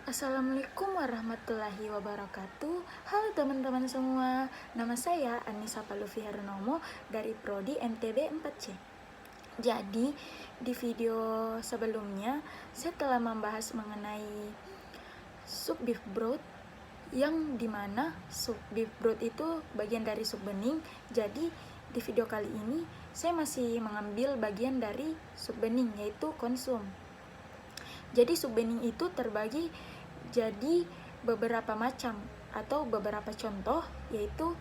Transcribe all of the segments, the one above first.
Assalamualaikum warahmatullahi wabarakatuh. Halo teman-teman semua, nama saya Anissa Palufi Hernomo dari Prodi MTB 4C. Jadi, di video sebelumnya saya telah membahas mengenai sup beef broth, yang dimana sup beef broth itu bagian dari sup bening. Jadi, di video kali ini saya masih mengambil bagian dari sup bening, yaitu konsum. Jadi sup bening itu terbagi jadi beberapa macam atau beberapa contoh, yaitu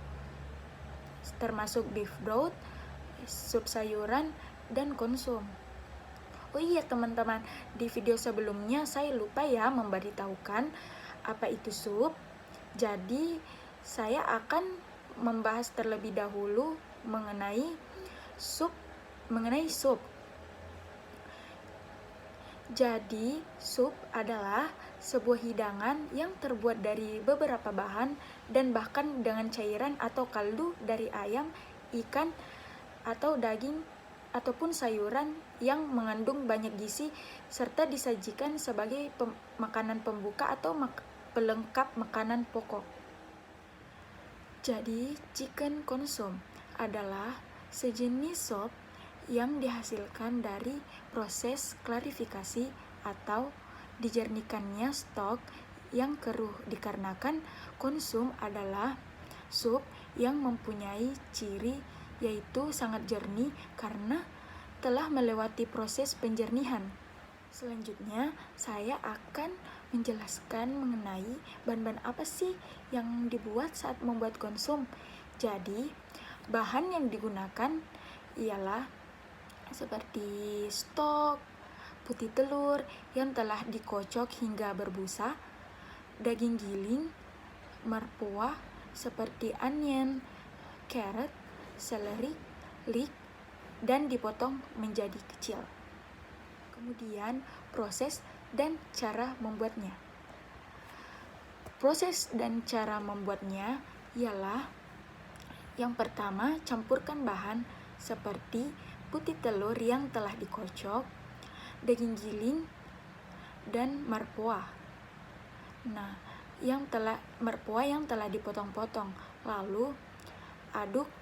termasuk beef broth, sup sayuran, dan konsum. Oh iya teman-teman, di video sebelumnya saya lupa ya memberitahukan apa itu sup. Jadi saya akan membahas terlebih dahulu mengenai sup. Jadi, sup adalah sebuah hidangan yang terbuat dari beberapa bahan dan bahkan dengan cairan atau kaldu dari ayam, ikan, atau daging ataupun sayuran yang mengandung banyak gizi serta disajikan sebagai makanan pembuka atau pelengkap makanan pokok. Jadi, chicken konsum adalah sejenis sop yang dihasilkan dari proses klarifikasi atau dijernihkannya stok yang keruh, dikarenakan konsum adalah sup yang mempunyai ciri yaitu sangat jernih karena telah melewati proses penjernihan. Selanjutnya, saya akan menjelaskan mengenai bahan-bahan apa sih yang dibuat saat membuat konsum. Jadi, bahan yang digunakan ialah seperti stok, putih telur yang telah dikocok hingga berbusa, daging giling, merpuah seperti onion, carrot, seleri, leek, dan dipotong menjadi kecil. Kemudian proses dan cara membuatnya. Proses dan cara membuatnya ialah yang pertama, campurkan bahan seperti putih telur yang telah dikocok, daging giling, dan merpuah. Nah, merpuah yang telah dipotong-potong. Lalu aduk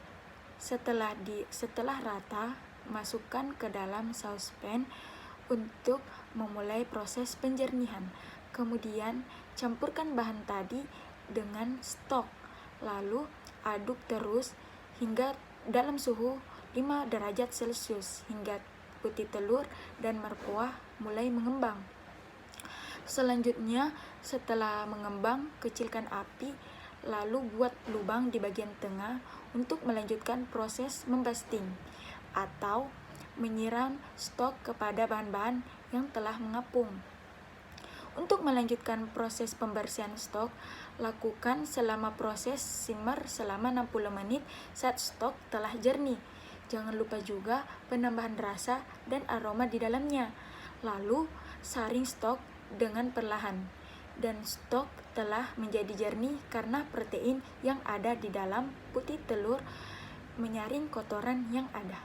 setelah rata, masukkan ke dalam saucepan untuk memulai proses penjernihan. Kemudian campurkan bahan tadi dengan stok. Lalu aduk terus hingga dalam suhu 5 derajat Celcius hingga putih telur dan merpuah mulai mengembang. Selanjutnya, setelah mengembang, kecilkan api, lalu buat lubang di bagian tengah untuk melanjutkan proses membasting atau menyiram stok kepada bahan-bahan yang telah mengapung. Untuk melanjutkan proses pembersihan stok, lakukan selama proses simmer selama 60 menit saat stok telah jernih. Jangan lupa juga penambahan rasa dan aroma di dalamnya. Lalu, saring stok dengan perlahan. Dan stok telah menjadi jernih karena protein yang ada di dalam putih telur menyaring kotoran yang ada.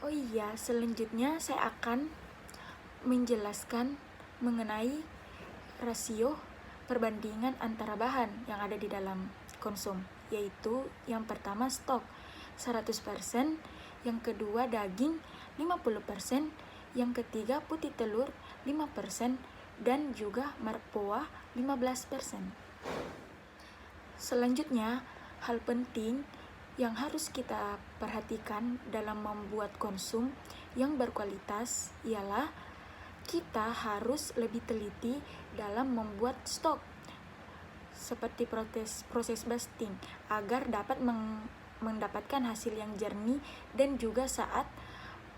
Oh iya, selanjutnya saya akan menjelaskan mengenai rasio perbandingan antara bahan yang ada di dalam konsum, yaitu yang pertama stok 100%, yang kedua daging 50%, yang ketiga putih telur 5%, dan juga merpuah 15%. Selanjutnya, hal penting yang harus kita perhatikan dalam membuat konsum yang berkualitas ialah kita harus lebih teliti dalam membuat stok seperti proses basting agar dapat mendapatkan hasil yang jernih dan juga saat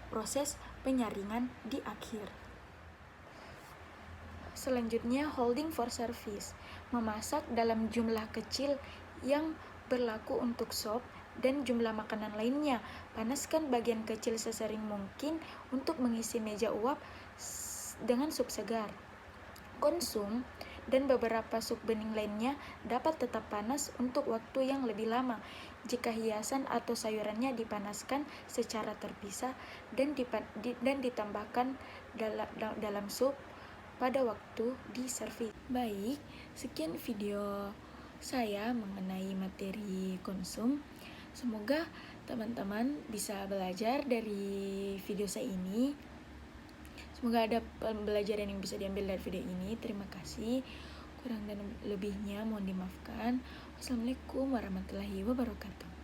proses penyaringan di akhir. Selanjutnya, holding for service, memasak dalam jumlah kecil yang berlaku untuk sop dan jumlah makanan lainnya. Panaskan bagian kecil sesering mungkin untuk mengisi meja uap dengan sup segar. Konsum dan beberapa sup bening lainnya dapat tetap panas untuk waktu yang lebih lama jika hiasan atau sayurannya dipanaskan secara terpisah dan ditambahkan dalam sup pada waktu di servis. Baik, sekian video saya mengenai materi konsum. Semoga teman-teman bisa belajar dari video saya ini. Semoga ada pembelajaran yang bisa diambil dari video ini. Terima kasih. Kurang dan lebihnya mohon dimaafkan. Wassalamualaikum warahmatullahi wabarakatuh.